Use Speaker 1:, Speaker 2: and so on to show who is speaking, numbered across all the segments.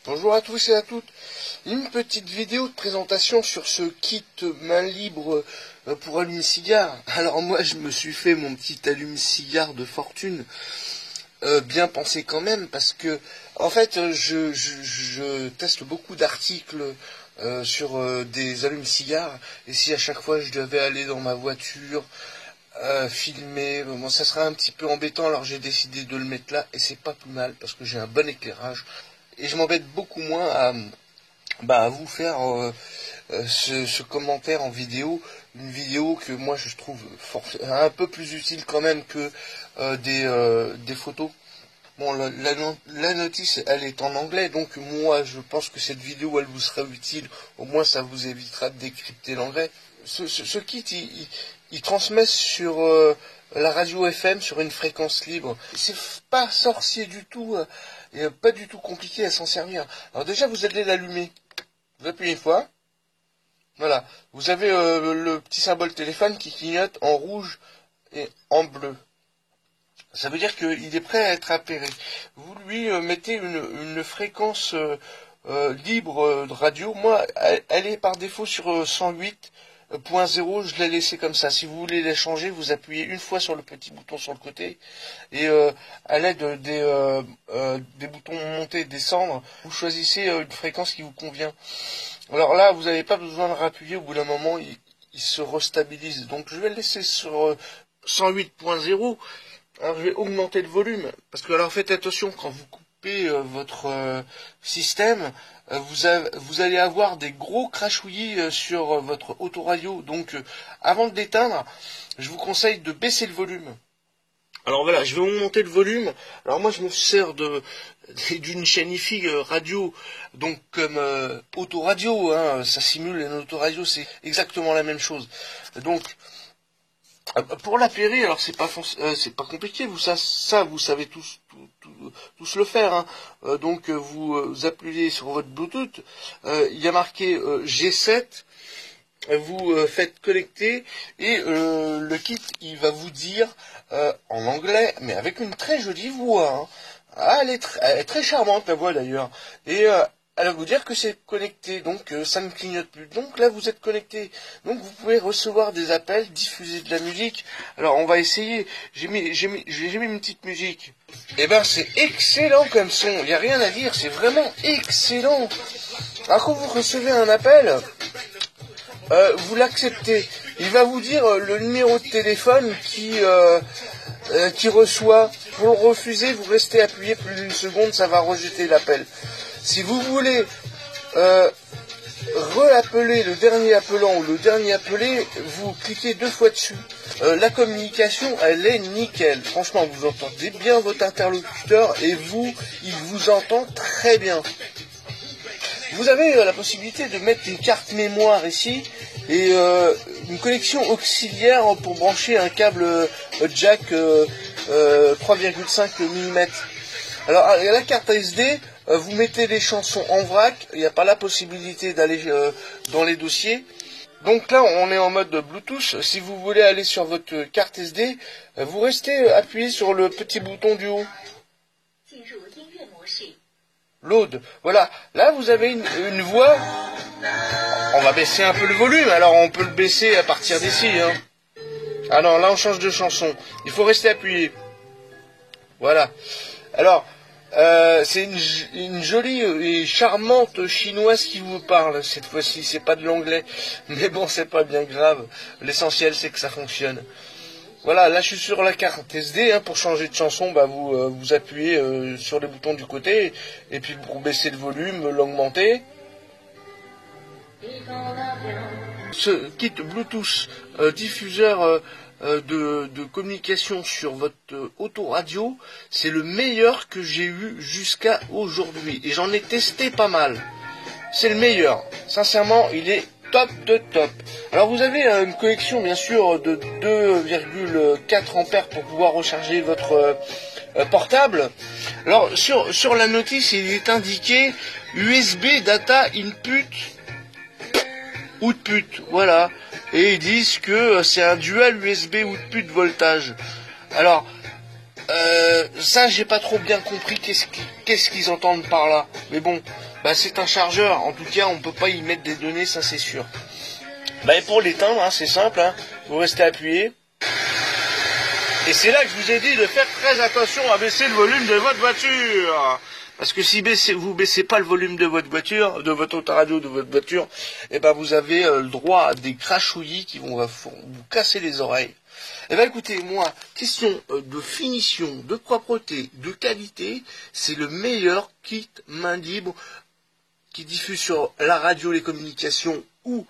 Speaker 1: Bonjour à tous et à toutes. Une petite vidéo de présentation sur ce kit main libre pour allume-cigare. Alors moi je me suis fait mon petit allume-cigare de fortune, bien pensé quand même, parce que en fait je teste beaucoup d'articles sur des allume-cigares, et si à chaque fois je devais aller dans ma voiture filmer, bon, ça serait un petit peu embêtant, alors j'ai décidé de le mettre là, et c'est pas plus mal parce que j'ai un bon éclairage. Et je m'embête beaucoup moins à vous faire ce commentaire en vidéo, une vidéo que moi je trouve un peu plus utile quand même que des photos. Bon, la notice, elle est en anglais, donc moi je pense que cette vidéo, elle vous sera utile, au moins ça vous évitera de décrypter l'anglais. Ce kit, il transmet sur la radio FM, sur une fréquence libre. C'est pas sorcier du tout, et pas du tout compliqué à s'en servir. Alors déjà, vous allez l'allumer. Vous appuyez une fois. Voilà. Vous avez le petit symbole téléphone qui clignote en rouge et en bleu. Ça veut dire qu'il est prêt à être appairé. Vous lui mettez une fréquence libre de radio. Moi, elle est par défaut sur 108.0. Je l'ai laissé comme ça. Si vous voulez la changer, vous appuyez une fois sur le petit bouton sur le côté. Et à l'aide des boutons monter et descendre, vous choisissez une fréquence qui vous convient. Alors là, vous n'avez pas besoin de rappuyer. Au bout d'un moment, il se restabilise. Donc je vais le laisser sur 108.0. Alors je vais augmenter le volume, parce que alors faites attention, quand vous coupez votre système, vous allez avoir des gros crachouillis sur votre autoradio. Donc avant de l'éteindre, je vous conseille de baisser le volume. Alors voilà, je vais augmenter le volume. Alors moi je me sers d'une chaîne IFI radio, donc comme autoradio, hein, ça simule une autoradio, c'est exactement la même chose. Donc pour l'appairer, alors c'est pas compliqué, vous savez tous le faire, hein. Donc vous appuyez sur votre Bluetooth, il y a marqué G7, vous faites connecter et le kit il va vous dire en anglais, mais avec une très jolie voix, hein. Ah, elle est très charmante la voix d'ailleurs, et elle va vous dire que c'est connecté, donc ça ne clignote plus. Donc là, vous êtes connecté. Donc vous pouvez recevoir des appels, diffuser de la musique. Alors on va essayer. J'ai mis une petite musique. Eh ben c'est excellent comme son. Il n'y a rien à dire. C'est vraiment excellent. Alors quand vous recevez un appel, vous l'acceptez. Il va vous dire le numéro de téléphone qui reçoit. Pour le refuser, vous restez appuyé plus d'une seconde, ça va rejeter l'appel. Si vous voulez re-appeler le dernier appelant ou le dernier appelé, vous cliquez 2 fois dessus. La communication, elle est nickel. Franchement, vous entendez bien votre interlocuteur et il vous entend très bien. Vous avez la possibilité de mettre une carte mémoire ici et une connexion auxiliaire pour brancher un câble jack 3,5 mm. Alors la carte SD, vous mettez les chansons en vrac, il n'y a pas la possibilité d'aller dans les dossiers. Donc là, on est en mode Bluetooth. Si vous voulez aller sur votre carte SD, vous restez appuyé sur le petit bouton du haut. Load. Voilà. Là, vous avez une voix. On va baisser un peu le volume. Alors, on peut le baisser à partir d'ici, hein. Ah non, là, on change de chanson. Il faut rester appuyé. Voilà. Alors, c'est une jolie et charmante chinoise qui vous parle cette fois-ci. C'est pas de l'anglais, mais bon, c'est pas bien grave. L'essentiel, c'est que ça fonctionne. Voilà, là je suis sur la carte SD, hein. Pour changer de chanson, vous appuyez sur les boutons du côté, et puis pour baisser le volume, l'augmenter. Ce kit Bluetooth diffuseur de communication sur votre autoradio, c'est le meilleur que j'ai eu jusqu'à aujourd'hui. Et j'en ai testé pas mal. C'est le meilleur. Sincèrement, il est top de top. Alors vous avez une connexion bien sûr de 2,4 ampères pour pouvoir recharger votre portable. Alors sur la notice, il est indiqué USB data input output, voilà. Et ils disent que c'est un dual USB output voltage. Alors Ça, j'ai pas trop bien compris qu'est-ce qu'ils entendent par là. Mais bon, bah c'est un chargeur. En tout cas, on peut pas y mettre des données, ça c'est sûr. Bah et pour l'éteindre, hein, c'est simple. Hein. Vous restez appuyé. Et c'est là que je vous ai dit de faire très attention à baisser le volume de votre voiture. Parce que si vous baissez pas le volume de votre voiture, de votre autoradio, de votre voiture, eh ben vous avez le droit à des crachouillis qui vont vous casser les oreilles. Eh ben écoutez, moi, question de finition, de propreté, de qualité, c'est le meilleur kit main libre qui diffuse sur la radio, les communications ou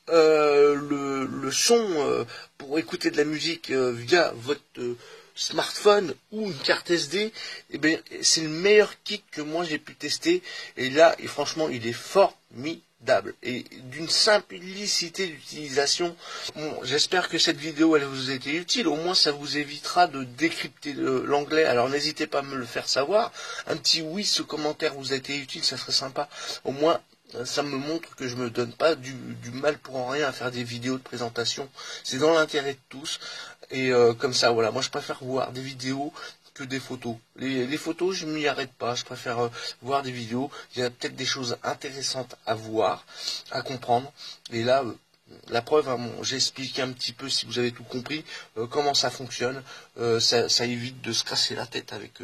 Speaker 1: le son pour écouter de la musique via votre smartphone ou une carte SD. Eh bien, c'est le meilleur kit que moi j'ai pu tester. Et là, franchement, il est formidable et d'une simplicité d'utilisation. Bon, j'espère que cette vidéo elle vous a été utile. Au moins, ça vous évitera de décrypter l'anglais. Alors, n'hésitez pas à me le faire savoir. Un petit oui, ce commentaire vous a été utile, ça serait sympa. Au moins, ça me montre que je me donne pas du mal pour rien à faire des vidéos de présentation. C'est dans l'intérêt de tous. Et comme ça, voilà. Moi, je préfère voir des vidéos que des photos. Les photos, je m'y arrête pas. Je préfère voir des vidéos. Il y a peut-être des choses intéressantes à voir, à comprendre. Et là, la preuve, hein, bon, j'ai expliqué un petit peu, si vous avez tout compris, comment ça fonctionne. Ça évite de se casser la tête avec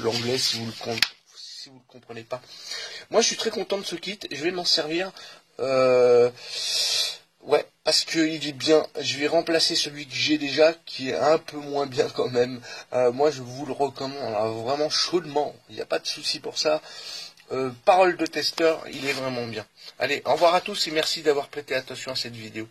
Speaker 1: l'anglais si vous le comprenez pas. Moi, je suis très content de ce kit. Je vais m'en servir. Ouais, parce qu'il est bien. Je vais remplacer celui que j'ai déjà, qui est un peu moins bien quand même. Moi, je vous le recommande vraiment chaudement. Il n'y a pas de souci pour ça. Parole de testeur, il est vraiment bien. Allez, au revoir à tous et merci d'avoir prêté attention à cette vidéo.